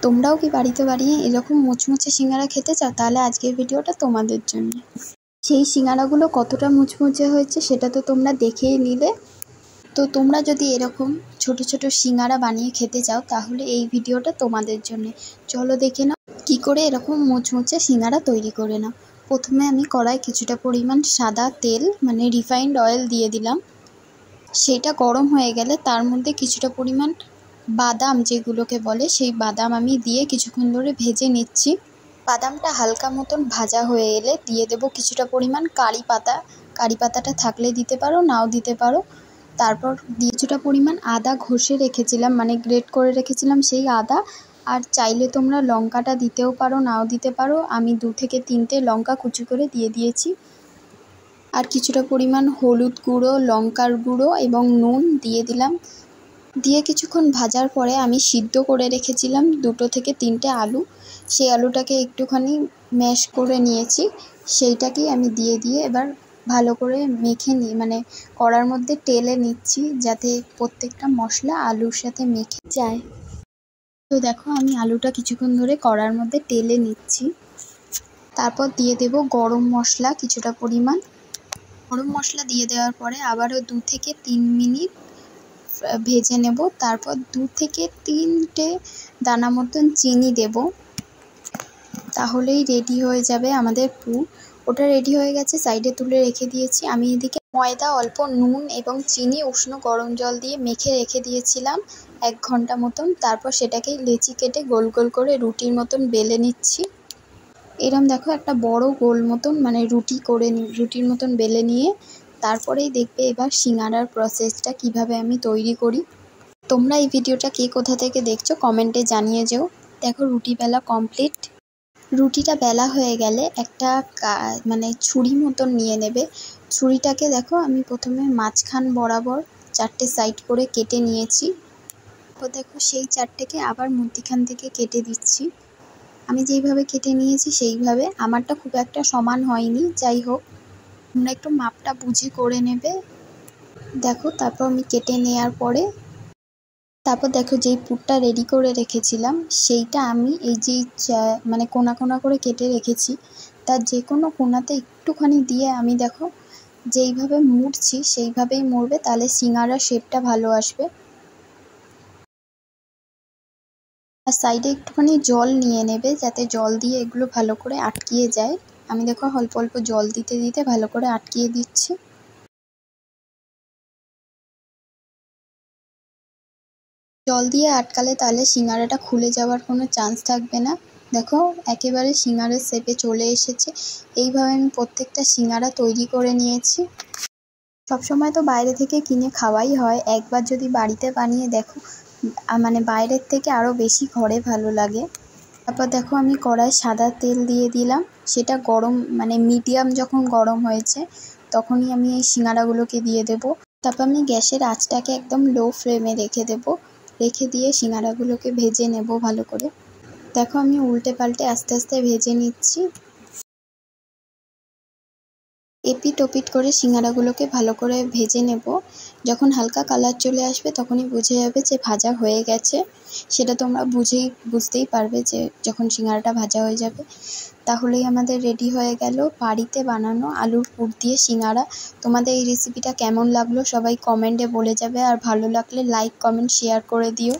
তোমরাও কি বাড়িতে বানিয়ে এরকম মুচমুচে সিঙ্গারা খেতে চাও? তাহলে আজকের ভিডিওটা তোমাদের জন্য। সেই সিঙ্গারাগুলো কতটা মুচমুচে হয়েছে সেটা তো তোমরা দেখেই নিলে। তো তোমরা যদি এরকম ছোট ছোট সিঙ্গারা বানিয়ে খেতে চাও তাহলে এই ভিডিওটা তোমাদের জন্য। চলো দেখে নাও কী করে এরকম মুচমুচে সিঙ্গারা তৈরি করে নাও। প্রথমে আমি কড়াই কিছুটা পরিমাণ সাদা তেল মানে রিফাইন্ড অয়েল দিয়ে দিলাম। সেটা গরম হয়ে গেলে তার মধ্যে কিছুটা পরিমাণ বাদাম যেগুলোকে বলে সেই বাদাম আমি দিয়ে কিছুক্ষণ ধরে ভেজে নিচ্ছি। বাদামটা হালকা মতন ভাজা হয়ে এলে দিয়ে দেবো কিছুটা পরিমাণ কারি পাতা। কারি পাতাটা থাকলে দিতে পারো, নাও দিতে পারো। তারপর কিছুটা পরিমাণ আদা ঘষে রেখেছিলাম মানে গ্রেট করে রেখেছিলাম সেই আদা। আর চাইলে তোমরা লঙ্কাটা দিতেও পারো, নাও দিতে পারো। আমি 2 থেকে 3টে লঙ্কা কুচি করে দিয়ে দিয়েছি। আর কিছুটা পরিমাণ হলুদ গুঁড়ো, লঙ্কার গুঁড়ো এবং নুন দিয়ে দিলাম। দিয়ে কিছুক্ষণ ভাজার পরে আমি সিদ্ধ করে রেখেছিলাম 2 থেকে 3টে আলু। সেই আলুটাকে একটুখানি ম্যাশ করে নিয়েছি, সেইটাকেই আমি দিয়ে এবার ভালো করে মেখে মানে কড়ার মধ্যে টেলে নিচ্ছি যাতে প্রত্যেকটা মশলা আলুর সাথে মেখে যায়। তো দেখো আমি আলুটা কিছুক্ষণ ধরে কড়ার মধ্যে টেলে নিচ্ছি। তারপর দিয়ে দেব গরম মশলা কিছুটা পরিমাণ। গরম মশলা দিয়ে দেওয়ার পরে আবারও 2 থেকে 3 মিনিট ভেজে নেব। তারপর 2 থেকে 3টে দানা মতন চিনি দেব, তাহলেই রেডি হয়ে যাবে আমাদের পুর। ওটা রেডি হয়ে গেছে, সাইডে তুলে রেখে দিয়েছি। আমি এদিকে ময়দা, অল্প নুন এবং চিনি উষ্ণ গরম জল দিয়ে মেখে রেখে দিয়েছিলাম 1 ঘন্টা মতন। তারপর সেটাকে লেচি কেটে গোল গোল করে রুটির মতন বেলে নিচ্ছি। এরম দেখো একটা বড় গোল মতন মানে রুটির মতন বেলে নিয়ে তারপরেই দেখবে এবার সিঙ্গারার প্রসেসটা কিভাবে আমি তৈরি করি। তোমরা এই ভিডিওটা কে কোথা থেকে দেখছো কমেন্টে জানিয়ে যেও। দেখো রুটি বেলা কমপ্লিট। রুটিটা বেলা হয়ে গেলে একটা মানে ছুরি মতন নিয়ে নেবে। ছুরিটাকে দেখো আমি প্রথমে মাঝখান বরাবর 4টে সাইড করে কেটে নিয়েছি। তো দেখো সেই 4টেকে আবার মধ্যিখান থেকে কেটে দিচ্ছি। আমি যেইভাবে কেটে নিয়েছি সেইভাবে। আমারটা খুব একটা সমান হয়নি, যাই হোক তোমরা একটু মাপটা বুঝে করে নেবে। দেখো তারপর আমি কেটে নেওয়ার পরে তারপর দেখো যেই পুরটা রেডি করে রেখেছিলাম সেইটা আমি এই যে মানে কোনা কোনা করে কেটে রেখেছি তার যে কোনো কোনাতে একটুখানি দিয়ে আমি দেখো যেইভাবে মুড়ছি সেইভাবেই মুড়বে, তাহলে সিঙ্গারার শেপটা ভালো আসবে। আর সাইডে একটুখানি জল নিয়ে নেবে যাতে জল দিয়ে এগুলো ভালো করে আটকিয়ে যায়। আমি দেখো অল্প অল্প জল দিতে দিতে ভালো করে আটকিয়ে দিচ্ছি। জল দিয়ে আটকালে তাহলে সিঙ্গারাটা খুলে যাওয়ার কোনো চান্স থাকবে না। দেখো একেবারে সিঙ্গারার শেপে চলে এসেছে। এইভাবে আমি প্রত্যেকটা সিঙ্গারা তৈরি করে নিয়েছি। সবসময় তো বাইরে থেকে কিনে খাওয়াই হয়, একবার যদি বাড়িতে বানিয়ে দেখো মানে বাইরের থেকে আরও বেশি ঘরে ভালো লাগে। তারপর দেখো আমি কড়ায় সাদা তেল দিয়ে দিলাম। সেটা গরম মানে মিডিয়াম যখন গরম হয়েছে তখনই আমি এই সিঙ্গারাগুলোকে দিয়ে দেবো। তারপর আমি গ্যাসের আঁচটাকে একদম লো ফ্লেমে রেখে দিয়ে সিঙ্গারাগুলোকে ভেজে নেব ভালো করে। দেখো আমি উল্টে পাল্টে আস্তে আস্তে ভেজে নিচ্ছি। এপিট ওপিট করে সিঙ্গারাগুলোকে ভালো করে ভেজে নেব। যখন হালকা কালার চলে আসবে তখনই বুঝে যাবে যে ভাজা হয়ে গেছে। সেটা তোমরা বুঝতেই পারবে যে যখন সিঙ্গারাটা ভাজা হয়ে যাবে। তাহলেই আমাদের রেডি হয়ে গেল বাড়িতে বানানো আলুর পুর দিয়ে সিঙ্গারা। তোমাদের এই রেসিপিটা কেমন লাগলো সবাই কমেন্টে বলে যাবে। আর ভালো লাগলে লাইক, কমেন্ট, শেয়ার করে দিও।